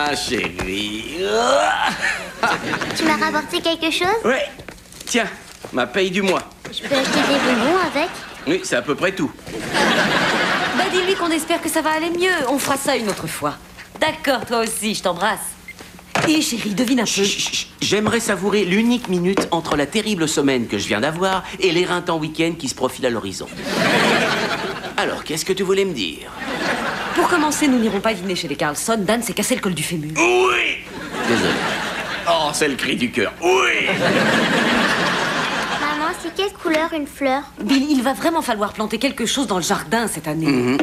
Ma chérie. Tu m'as rapporté quelque chose? Ouais. Tiens, ma paye du mois. Je peux acheter des bonbons avec? Oui, c'est à peu près tout. Bah dis-lui qu'on espère que ça va aller mieux. On fera ça une autre fois. D'accord, toi aussi, je t'embrasse. Et chérie, devine un peu. J'aimerais savourer l'unique minute entre la terrible semaine que je viens d'avoir et l'éreintant week-end qui se profile à l'horizon. Alors, qu'est-ce que tu voulais me dire? Pour commencer, nous n'irons pas dîner chez les Carlson. Dan s'est cassé le col du fémur. Oui. Désolé. Oh, c'est le cri du cœur. Oui. Maman, c'est quelle couleur une fleur? Bill, il va vraiment falloir planter quelque chose dans le jardin cette année.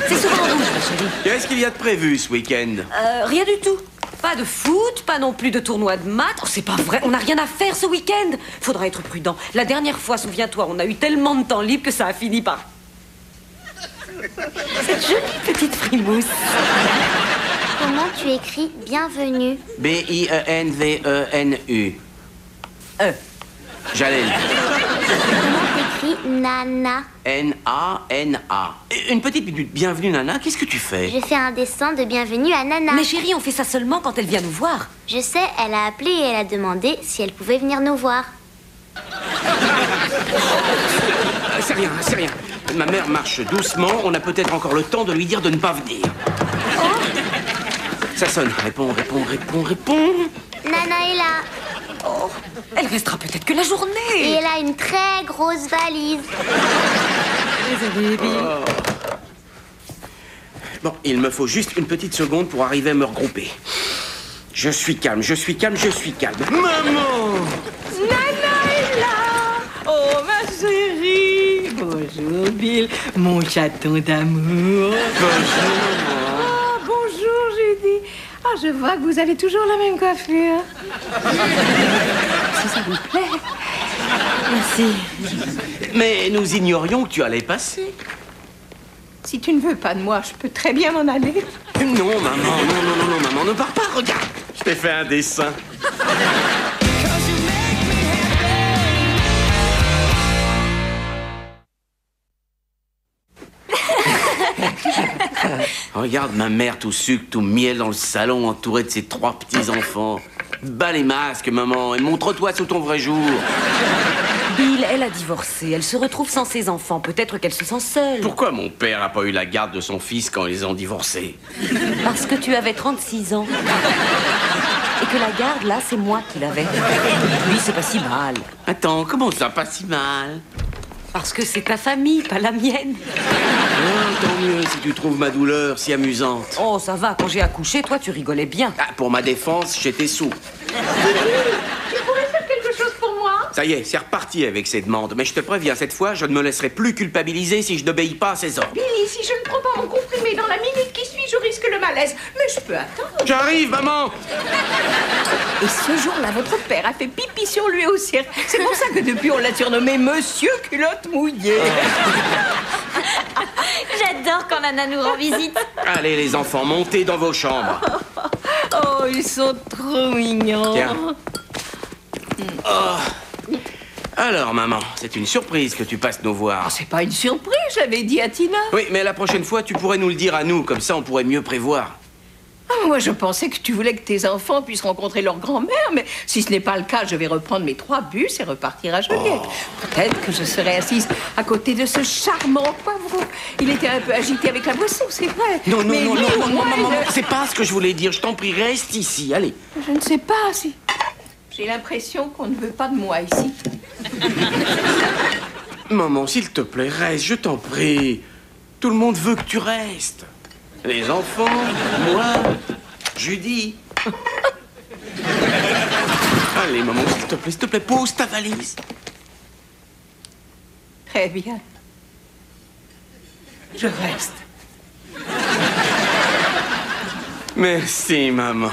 C'est souvent rouge, ma chérie. Qu'est-ce qu'il y a de prévu ce week-end? Rien du tout. Pas de foot, pas non plus de tournoi de maths. Oh, c'est pas vrai, on n'a rien à faire ce week-end. Faudra être prudent. La dernière fois, souviens-toi, on a eu tellement de temps libre que ça a fini par... Cette jolie petite frimousse. Comment tu écris bienvenue? B-I-E-N-V-E-N-U. J'allais le dire. Comment t'écris Nana? N-A-N-A. Une petite minute. Bienvenue, Nana. Qu'est-ce que tu fais? Je fais un dessin de bienvenue à Nana. Mais chérie, on fait ça seulement quand elle vient nous voir. Je sais, elle a appelé et elle a demandé si elle pouvait venir nous voir. C'est rien, c'est rien. Ma mère marche doucement. On a peut-être encore le temps de lui dire de ne pas venir. Ça sonne. Réponds, réponds, réponds, réponds. Nana est là. Oh, elle restera peut-être que la Et journée. elle a une très grosse valise. Désolée, Bill. Bon, il me faut juste une petite seconde pour arriver à me regrouper. Je suis calme, je suis calme, je suis calme. Maman! Nana est là. Oh, ma chérie. Bonjour, Bill, mon chaton d'amour. Ah, bonjour, Judy. Ah, je vois que vous avez toujours la même coiffure. Si ça vous plaît. Merci. Mais nous ignorions que tu allais passer. Si tu ne veux pas de moi, je peux très bien m'en aller. Non, maman, non, maman, ne pars pas, regarde. Je t'ai fait un dessin. Regarde ma mère tout sucre, tout miel dans le salon, entourée de ses 3 petits-enfants. Bas les masques, maman, et montre-toi sous ton vrai jour. Bill, elle a divorcé. Elle se retrouve sans ses enfants. Peut-être qu'elle se sent seule. Pourquoi mon père n'a pas eu la garde de son fils quand ils ont divorcé? Parce que tu avais 36 ans. Et que la garde, là, c'est moi qui l'avais. Oui, c'est pas si mal. Attends, comment ça, pas si mal? Parce que c'est ta famille, pas la mienne. Oh, tant mieux si tu trouves ma douleur si amusante. Oh, ça va, quand j'ai accouché, toi, tu rigolais bien. Ah, pour ma défense, j'étais sous. Tu pourrais faire quelque chose pour moi? Ça y est, c'est reparti avec ces demandes. Mais je te préviens, cette fois, je ne me laisserai plus culpabiliser si je n'obéis pas à ses ordres. Billy, si je ne prends pas mon comprimé dans la minute qui suit, je risque le malaise. Mais je peux attendre. J'arrive, maman! Et ce jour-là, votre père a fait pipi sur lui au cirque. C'est pour ça que depuis, on l'a surnommé Monsieur Culotte Mouillée. J'adore quand Nana nous rend visite. Allez, les enfants, montez dans vos chambres. Oh, ils sont trop mignons. Tiens. Oh. Alors, maman, c'est une surprise que tu passes nous voir. Oh, c'est pas une surprise, j'avais dit à Tina. Oui, mais la prochaine fois, tu pourrais nous le dire à nous. Comme ça, on pourrait mieux prévoir. Ah, moi, je pensais que tu voulais que tes enfants puissent rencontrer leur grand-mère, mais si ce n'est pas le cas, je vais reprendre mes 3 bus et repartir à Joliette. Peut-être que je serai assise à côté de ce charmant poivron. Il était un peu agité avec la boisson, c'est vrai. Non, Mais maman, c'est pas ce que je voulais dire. Je t'en prie, reste ici, allez. Je ne sais pas si... J'ai l'impression qu'on ne veut pas de moi ici. Maman, s'il te plaît, reste, je t'en prie. Tout le monde veut que tu restes. Les enfants, moi, Judy. Allez, maman, s'il te plaît, pose ta valise. Très bien. Je reste. Merci, maman.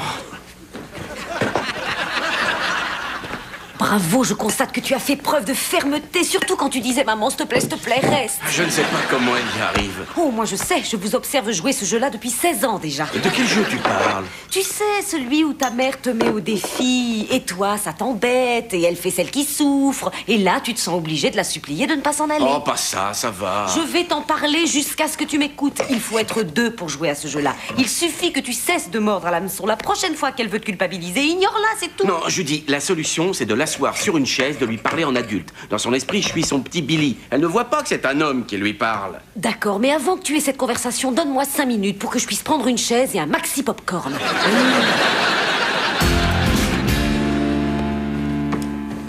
Bravo, je constate que tu as fait preuve de fermeté, surtout quand tu disais « Maman, s'il te plaît, reste ». Je ne sais pas comment elle y arrive. Oh, moi je sais, je vous observe jouer ce jeu-là depuis 16 ans déjà. De quel jeu tu parles? Tu sais, celui où ta mère te met au défi, et toi, ça t'embête, et elle fait celle qui souffre, et là, tu te sens obligé de la supplier de ne pas s'en aller. Oh, pas ça va. Je vais t'en parler jusqu'à ce que tu m'écoutes. Il faut être 2 pour jouer à ce jeu-là. Il suffit que tu cesses de mordre à l'hameçon. La prochaine fois qu'elle veut te culpabiliser, ignore-la, c'est tout. Non, Judy, la solution, c'est de l'asseoir sur une chaise, de lui parler en adulte. Dans son esprit, je suis son petit Billy. Elle ne voit pas que c'est un homme qui lui parle. D'accord, mais avant que tu aies cette conversation, donne-moi 5 minutes pour que je puisse prendre une chaise et un maxi popcorn.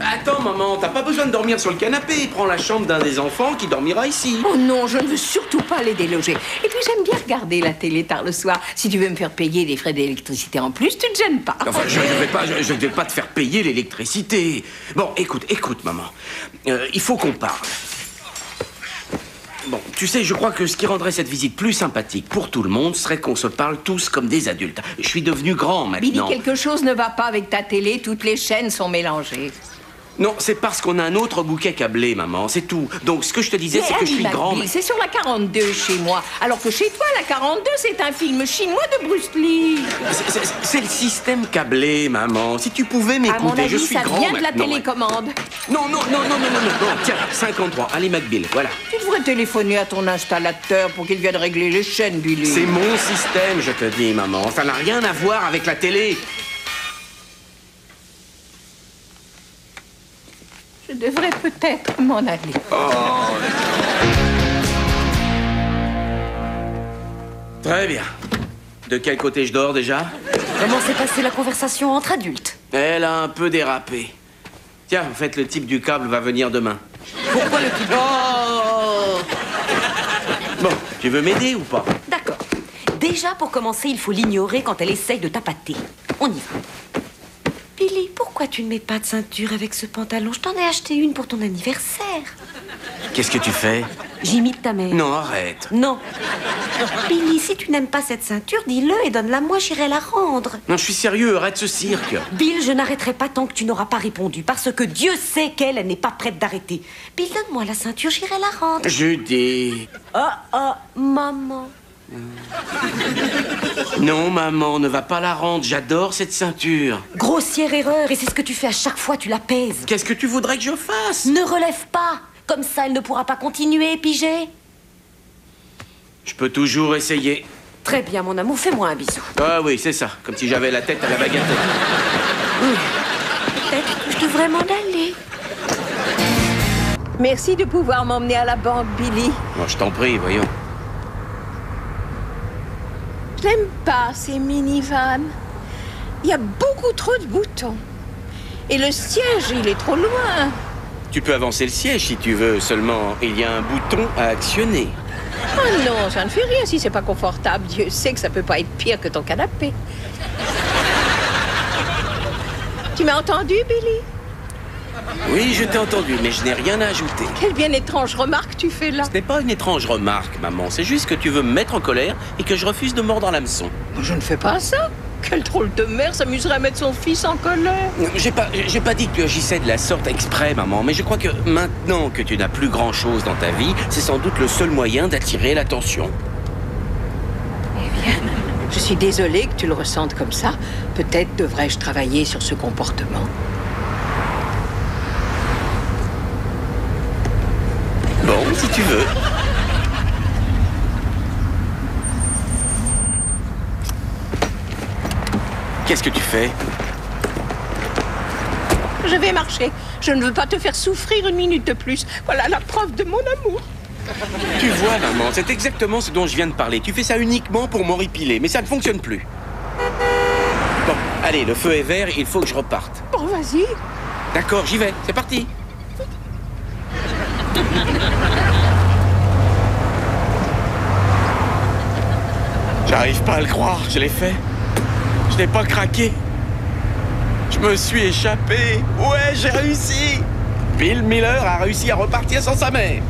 Attends, maman, t'as pas besoin de dormir sur le canapé. Prends la chambre d'un des enfants qui dormira ici. Oh non, je ne veux surtout pas les déloger. Et puis j'aime bien regarder la télé tard le soir. Si tu veux me faire payer des frais d'électricité en plus, tu te gênes pas. Enfin, je ne vais pas te faire payer l'électricité. Bon, écoute, maman. Il faut qu'on parle. Bon, tu sais, je crois que ce qui rendrait cette visite plus sympathique pour tout le monde serait qu'on se parle tous comme des adultes. Je suis devenu grand Billy, maintenant. quelque chose ne va pas avec ta télé. Toutes les chaînes sont mélangées. Non, c'est parce qu'on a un autre bouquet câblé, maman, c'est tout. Donc, ce que je te disais, c'est que je suis grand. C'est sur la 42 chez moi. Alors que chez toi, la 42, c'est un film chinois de Bruce Lee. C'est le système câblé, maman. Si tu pouvais À mon m'écouter, avis, je suis ça grand vient de la maintenant. télécommande. Non. Tiens, 53, allez, McBill, voilà. Tu devrais téléphoner à ton installateur pour qu'il vienne régler les chaînes, Billy. C'est mon système, je te dis, maman. Ça n'a rien à voir avec la télé. Je devrais peut-être m'en aller. Très bien. De quel côté je dors déjà? Comment s'est passée la conversation entre adultes? Elle a un peu dérapé. Tiens, en fait, le type du câble va venir demain. Pourquoi le type... Oh! Bon, tu veux m'aider ou pas? D'accord. Déjà, pour commencer, il faut l'ignorer quand elle essaye de tapater. On y va. Billy, pourquoi tu ne mets pas de ceinture avec ce pantalon? Je t'en ai acheté une pour ton anniversaire. Qu'est-ce que tu fais? J'imite ta mère. Non, arrête. Non. Billy, si tu n'aimes pas cette ceinture, dis-le et donne-la moi, j'irai la rendre. Non, je suis sérieux, arrête ce cirque. Bill, je n'arrêterai pas tant que tu n'auras pas répondu, parce que Dieu sait qu'elle n'est pas prête d'arrêter. Bill, donne-moi la ceinture, j'irai la rendre. Judy. Maman. Non, maman, ne va pas la rendre. J'adore cette ceinture. Grossière erreur, et c'est ce que tu fais à chaque fois, tu la pèses. Qu'est-ce que tu voudrais que je fasse? Ne relève pas. Comme ça, elle ne pourra pas continuer, pigé. Je peux toujours essayer. Très bien, mon amour, fais-moi un bisou. Ah oui, c'est ça. Comme si j'avais la tête à la bagatelle. Peut-être que je devrais m'en aller. Merci de pouvoir m'emmener à la banque, Billy. Bon, je t'en prie, voyons. Je n'aime pas ces minivans. Il y a beaucoup trop de boutons. Et le siège, il est trop loin. Tu peux avancer le siège si tu veux, seulement il y a un bouton à actionner. Oh non, ça ne fait rien si c'est pas confortable. Dieu sait que ça peut pas être pire que ton canapé. Tu m'as entendu, Billy? Oui, je t'ai entendu, mais je n'ai rien à ajouter. Quelle bien étrange remarque tu fais là. Ce n'est pas une étrange remarque, maman. C'est juste que tu veux me mettre en colère et que je refuse de mordre à l'hameçon. Je ne fais pas ça. Quelle drôle de mère s'amuserait à mettre son fils en colère. J'ai pas dit que tu agissais de la sorte exprès, maman, mais je crois que maintenant que tu n'as plus grand-chose dans ta vie, c'est sans doute le seul moyen d'attirer l'attention. Eh bien, je suis désolée que tu le ressentes comme ça. Peut-être devrais-je travailler sur ce comportement. Bon, si tu veux. Qu'est-ce que tu fais? Je vais marcher. Je ne veux pas te faire souffrir une minute de plus. Voilà la preuve de mon amour. Tu vois, maman, c'est exactement ce dont je viens de parler. Tu fais ça uniquement pour m'horripiler, mais ça ne fonctionne plus. Bon, allez, le feu est vert, il faut que je reparte. Bon, vas-y. D'accord, j'y vais, c'est parti. J'arrive pas à le croire, je l'ai fait. Je n'ai pas craqué. Je me suis échappé. Ouais, j'ai réussi. Bill Miller a réussi à repartir sans sa mère.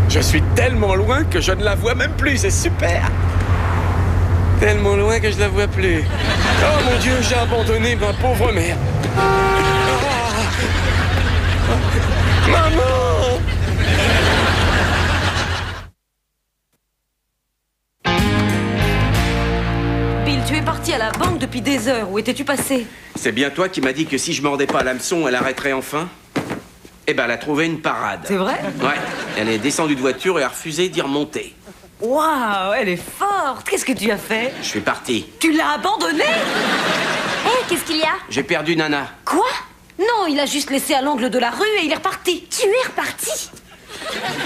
Je suis tellement loin que je ne la vois même plus, c'est super. Tellement loin que je la vois plus. Oh mon Dieu, j'ai abandonné ma pauvre mère. depuis des heures. Où étais-tu passé? C'est bien toi qui m'as dit que si je mordais pas à l'hameçon, elle arrêterait enfin? Eh ben, elle a trouvé une parade. C'est vrai? Ouais. Elle est descendue de voiture et a refusé d'y remonter. Waouh, elle est forte. Qu'est-ce que tu as fait? Je suis parti. Tu l'as abandonnée? Hé, qu'est-ce qu'il y a? J'ai perdu Nana. Quoi? Non, il a juste laissé à l'angle de la rue et il est reparti. Tu es reparti?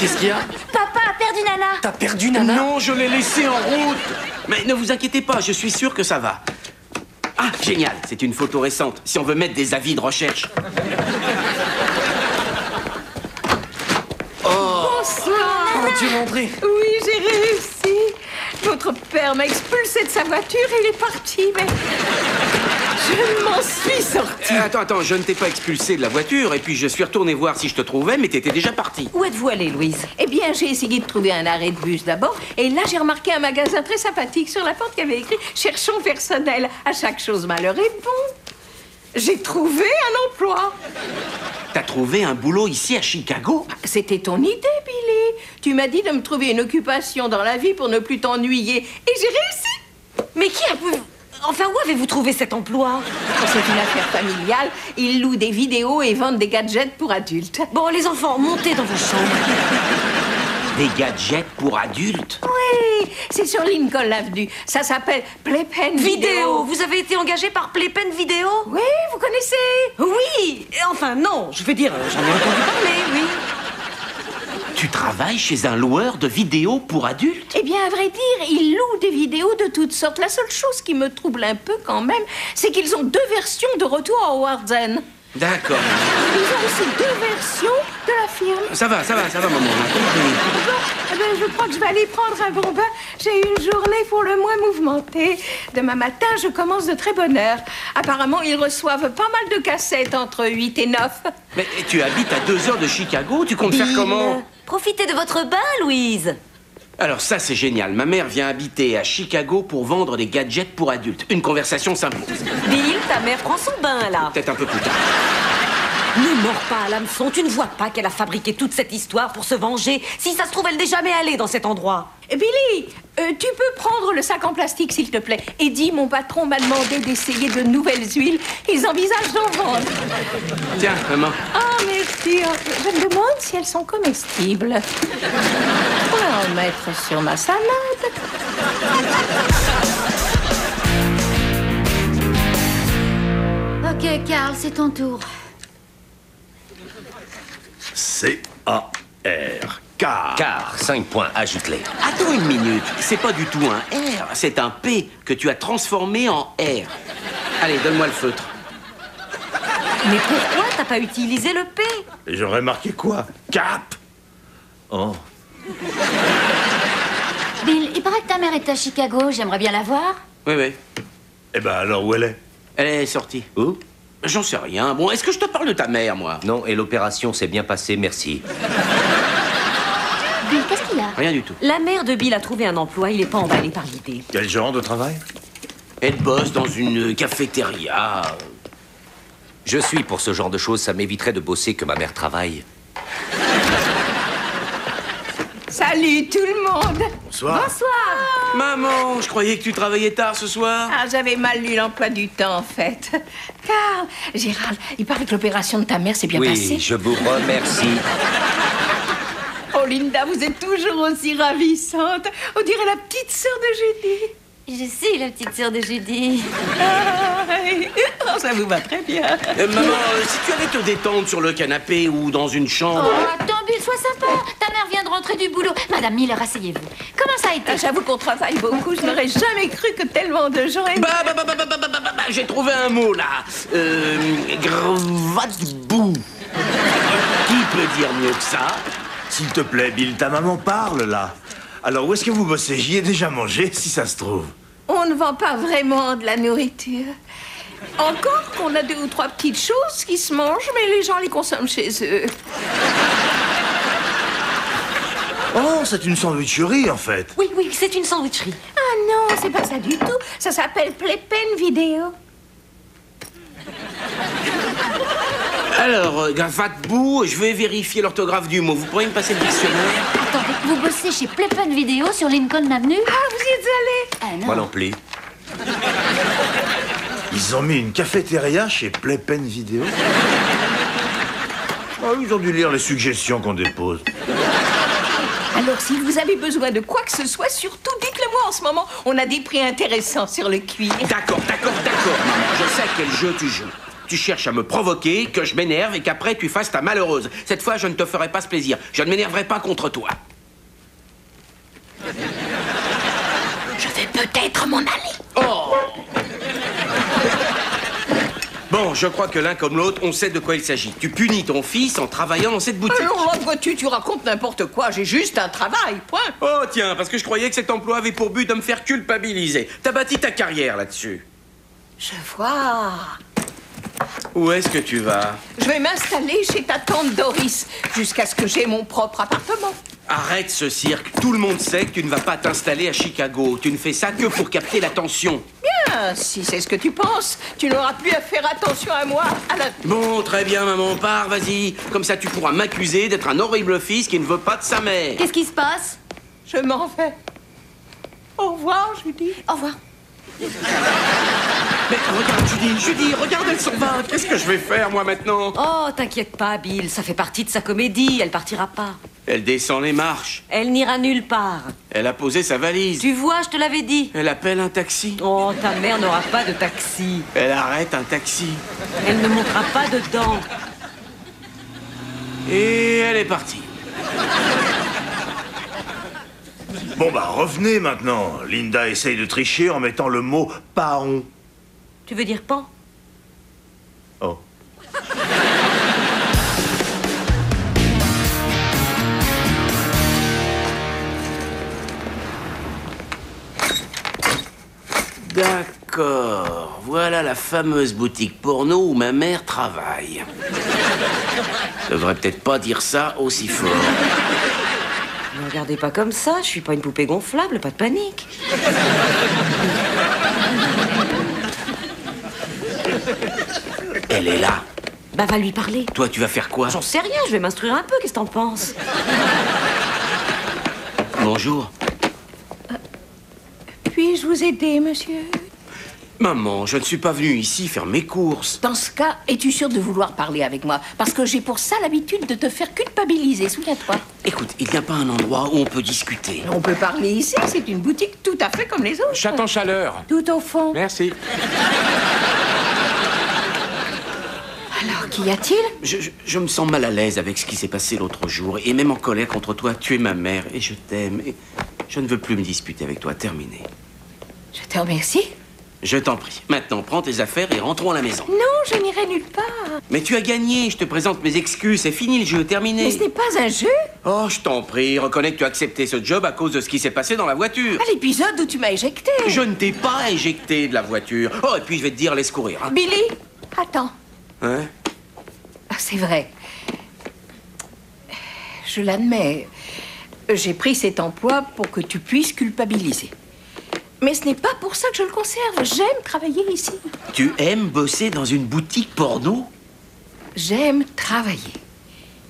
Qu'est-ce qu'il y a? Papa a perdu Nana. T'as perdu Nana? Non, je l'ai laissée en route. Mais ne vous inquiétez pas, je suis sûr que ça va. Ah, génial, c'est une photo récente, si on veut mettre des avis de recherche. Bonsoir. Peux-tu montrer? Oui, j'ai réussi. Votre père m'a expulsé de sa voiture et il est parti, mais je m'en suis sortie. Attends, je ne t'ai pas expulsé de la voiture, et puis je suis retourné voir si je te trouvais, mais t'étais déjà parti. Où êtes-vous allée, Louise? Eh bien, j'ai essayé de trouver un arrêt de bus d'abord, et là, j'ai remarqué un magasin très sympathique sur la porte qui avait écrit « Cherchons personnel, à chaque chose malheur est bon ». J'ai trouvé un emploi. T'as trouvé un boulot ici à Chicago? C'était ton idée, Billy. Tu m'as dit de me trouver une occupation dans la vie pour ne plus t'ennuyer, et j'ai réussi. Mais qui a pu... Enfin, où avez-vous trouvé cet emploi? C'est une affaire familiale. Ils louent des vidéos et vendent des gadgets pour adultes. Bon, les enfants, montez dans vos chambres. Des gadgets pour adultes? Oui, c'est sur Lincoln Avenue. Ça s'appelle Playpen Vidéo. Vous avez été engagé par Playpen Vidéo? Oui, vous connaissez? Oui. Enfin, non. Je veux dire, j'en ai entendu parler, oui. Tu travailles chez un loueur de vidéos pour adultes? Eh bien, à vrai dire, ils louent des vidéos de toutes sortes. La seule chose qui me trouble un peu quand même, c'est qu'ils ont 2 versions de Retour à Howard's End. D'accord. Ils ont aussi 2 versions de la firme. Ça va, maman. on a compris. Bon, eh bien, je crois que je vais aller prendre un bon bain. J'ai eu une journée pour le moins mouvementée. Demain matin, je commence de très bonne heure. Apparemment, ils reçoivent pas mal de cassettes entre 8 et 9. Mais tu habites à 2 heures de Chicago, tu comptes faire comment? Profitez de votre bain, Louise. Alors ça, c'est génial. Ma mère vient habiter à Chicago pour vendre des gadgets pour adultes. Une conversation s'impose. Bill, ta mère prend son bain, là. Peut-être un peu plus tard. Ne mords pas à l'hameçon. Tu ne vois pas qu'elle a fabriqué toute cette histoire pour se venger. Si ça se trouve, elle n'est jamais allée dans cet endroit. Billy, tu peux prendre le sac en plastique, s'il te plaît. Eddie, mon patron, m'a demandé d'essayer de nouvelles huiles. Ils envisagent d'en vendre. Tiens, maman. Ah, merci. Je me demande si elles sont comestibles. Je pourrais en mettre sur ma salade. Ok, Carl, c'est ton tour. C-A-R. Car. Car, 5 points, ajoute-les. Attends une minute. C'est pas du tout un R, c'est un P que tu as transformé en R. Allez, donne-moi le feutre. Mais pourquoi t'as pas utilisé le P? J'aurais marqué quoi? Cap. Oh. Bill, il paraît que ta mère est à Chicago. J'aimerais bien la voir. Oui. Eh ben alors, où elle est? Elle est sortie. Où? J'en sais rien. Bon, est-ce que je te parle de ta mère, moi? Non, et l'opération s'est bien passée, merci. Bill, qu'est-ce qu'il y a? Rien du tout. La mère de Bill a trouvé un emploi. Il est pas emballé par l'idée. Quel genre de travail? Elle bosse dans une cafétéria. Je suis pour ce genre de choses, ça m'éviterait de bosser que ma mère travaille. Salut tout le monde. Bonsoir. Bonsoir. Maman, je croyais que tu travaillais tard ce soir. Ah, j'avais mal lu l'emploi du temps, en fait. Carl, Gérald, il paraît que l'opération de ta mère s'est bien passée. Oui, je vous remercie. Oh, Linda, vous êtes toujours aussi ravissante. On dirait la petite sœur de Judy. Je suis la petite sœur de Judy. Oh, ça vous va très bien. Maman, si tu allais te détendre sur le canapé ou dans une chambre... Oh, attends, Bill, sois sympa. Ta mère vient de rentrer du boulot. Madame Miller, asseyez-vous. Comment ça a été? J'avoue qu'on travaille beaucoup. Je n'aurais jamais cru que tellement de gens aiment... J'ai trouvé un mot, là. Gravate-boue. Qui peut dire mieux que ça? S'il te plaît, Bill, ta maman parle, là. Alors, où est-ce que vous bossez? J'y ai déjà mangé, si ça se trouve. On ne vend pas vraiment de la nourriture. Encore qu'on a 2 ou 3 petites choses qui se mangent, mais les gens les consomment chez eux. Oh, c'est une sandwicherie, en fait. Oui, c'est une sandwicherie. Ah non, c'est pas ça du tout. Ça s'appelle Playpen Vidéo. Alors, gravate-boue, je vais vérifier l'orthographe du mot. Vous pourriez me passer le dictionnaire? Attendez, vous bossez chez Playpen Vidéo sur Lincoln Avenue? Ah, vous y êtes allé? Ah non. Moi non plus. Ils ont mis une cafétéria chez Playpen Vidéo. Ah, ils ont dû lire les suggestions qu'on dépose. Alors, si vous avez besoin de quoi que ce soit, surtout dites-le-moi en ce moment. On a des prix intéressants sur le cuir. D'accord, maman. Je sais quel jeu tu joues. Tu cherches à me provoquer, que je m'énerve et qu'après tu fasses ta malheureuse. Cette fois, je ne te ferai pas ce plaisir. Je ne m'énerverai pas contre toi. Je vais peut-être m'en aller. Oh! Bon, je crois que l'un comme l'autre, on sait de quoi il s'agit. Tu punis ton fils en travaillant dans cette boutique. Alors là, vois-tu, tu racontes n'importe quoi. J'ai juste un travail, point. Oh tiens, parce que je croyais que cet emploi avait pour but de me faire culpabiliser. T'as bâti ta carrière là-dessus. Je vois. Où est-ce que tu vas? Je vais m'installer chez ta tante Doris jusqu'à ce que j'aie mon propre appartement. Arrête ce cirque. Tout le monde sait que tu ne vas pas t'installer à Chicago. Tu ne fais ça que pour capter l'attention. Bien, si c'est ce que tu penses, tu n'auras plus à faire attention à moi. Bon, très bien, maman, pars, vas-y. Comme ça, tu pourras m'accuser d'être un horrible fils qui ne veut pas de sa mère. Qu'est-ce qui se passe? Je m'en vais. Au revoir, Judy. Au revoir. Mais regarde, Judy, regarde, elle s'en va. Qu'est-ce que je vais faire, moi, maintenant? Oh, t'inquiète pas, Bill, ça fait partie de sa comédie, elle partira pas. Elle descend les marches. Elle n'ira nulle part. Elle a posé sa valise. Tu vois, je te l'avais dit. Elle appelle un taxi. Oh, ta mère n'aura pas de taxi. Elle arrête un taxi. Elle ne montera pas dedans. Et elle est partie. Bon bah revenez maintenant. Linda essaye de tricher en mettant le mot paon. Tu veux dire pan? Oh. D'accord. Voilà la fameuse boutique porno où ma mère travaille. Je devrais peut-être pas dire ça aussi fort. Ne regardez pas comme ça, je suis pas une poupée gonflable, pas de panique. Elle est là. Bah, va lui parler. Toi, tu vas faire quoi? J'en sais rien, je vais m'instruire un peu, qu'est-ce que t'en penses? Bonjour. Puis-je vous aider, monsieur? Maman, je ne suis pas venu ici faire mes courses. Dans ce cas, es-tu sûr de vouloir parler avec moi? Parce que j'ai pour ça l'habitude de te faire culpabiliser, souviens-toi. Écoute, il n'y a pas un endroit où on peut discuter. On peut parler ici, c'est une boutique tout à fait comme les autres. Chatte en chaleur. Tout au fond. Merci. Alors, qu'y a-t-il? Je me sens mal à l'aise avec ce qui s'est passé l'autre jour, et même en colère contre toi. Tu es ma mère, et je t'aime, et je ne veux plus me disputer avec toi. Terminé. Je te remercie. Je t'en prie. Maintenant, prends tes affaires et rentrons à la maison. Non, je n'irai nulle part. Mais tu as gagné, je te présente mes excuses. C'est fini le jeu, terminé. Mais ce n'est pas un jeu. Oh, je t'en prie, reconnais que tu as accepté ce job à cause de ce qui s'est passé dans la voiture. À l'épisode où tu m'as éjecté. Je ne t'ai pas éjecté de la voiture. Oh, et puis je vais te dire, laisse courir. Hein. Billy, attends. Hein? Ah, c'est vrai. Je l'admets. J'ai pris cet emploi pour que tu puisses culpabiliser. Mais ce n'est pas pour ça que je le conserve. J'aime travailler ici. Tu aimes bosser dans une boutique porno? J'aime travailler.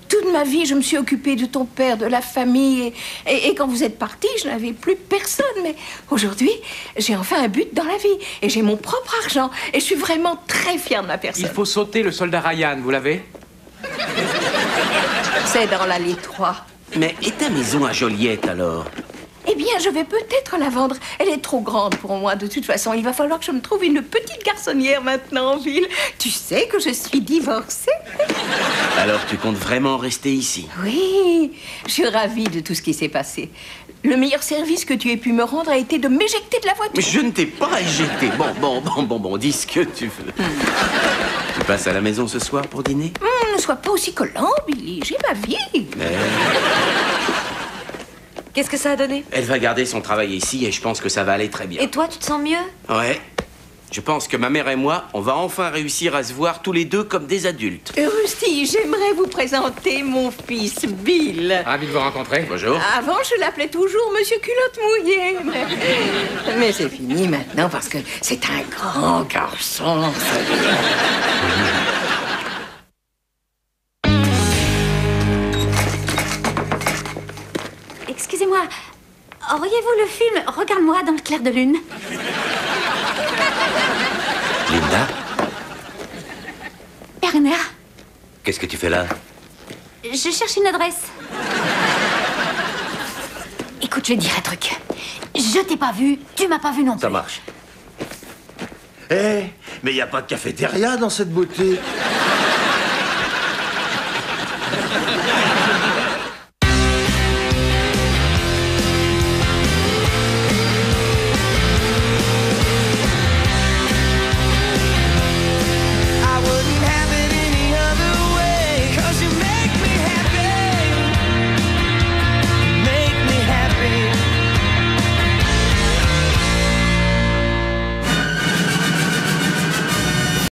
Toute ma vie, je me suis occupée de ton père, de la famille. Et quand vous êtes parti, je n'avais plus personne. Mais aujourd'hui, j'ai enfin un but dans la vie. Et j'ai mon propre argent. Et je suis vraiment très fière de ma personne. Il faut sauter le soldat Ryan, vous l'avez? C'est dans l'allée 3. Mais et ta maison à Joliette, alors? Eh bien, je vais peut-être la vendre. Elle est trop grande pour moi. De toute façon, il va falloir que je me trouve une petite garçonnière maintenant en ville. Tu sais que je suis divorcée. Alors, tu comptes vraiment rester ici? Oui, je suis ravie de tout ce qui s'est passé. Le meilleur service que tu aies pu me rendre a été de m'éjecter de la voiture. Mais je ne t'ai pas éjecté. Bon, dis ce que tu veux. Tu passes à la maison ce soir pour dîner? Ne sois pas aussi collant, Billy. J'ai ma vie. Mais... Qu'est-ce que ça a donné? Elle va garder son travail ici et je pense que ça va aller très bien. Et toi, tu te sens mieux? Ouais. Je pense que ma mère et moi, on va enfin réussir à se voir tous les deux comme des adultes. Rusty, j'aimerais vous présenter mon fils, Bill. Ravi de vous rencontrer. Bonjour. Avant, je l'appelais toujours Monsieur Culotte Mouillée. Mais c'est fini maintenant parce que c'est un grand garçon. Excusez-moi, auriez-vous le film Regarde-moi dans le clair de lune? Linda, Bernard, qu'est-ce que tu fais là? je cherche une adresse. Écoute, je vais te dire un truc. Je t'ai pas vu, tu m'as pas vu non plus. Ça marche. Eh, mais il n'y a pas de cafétéria dans cette boutique.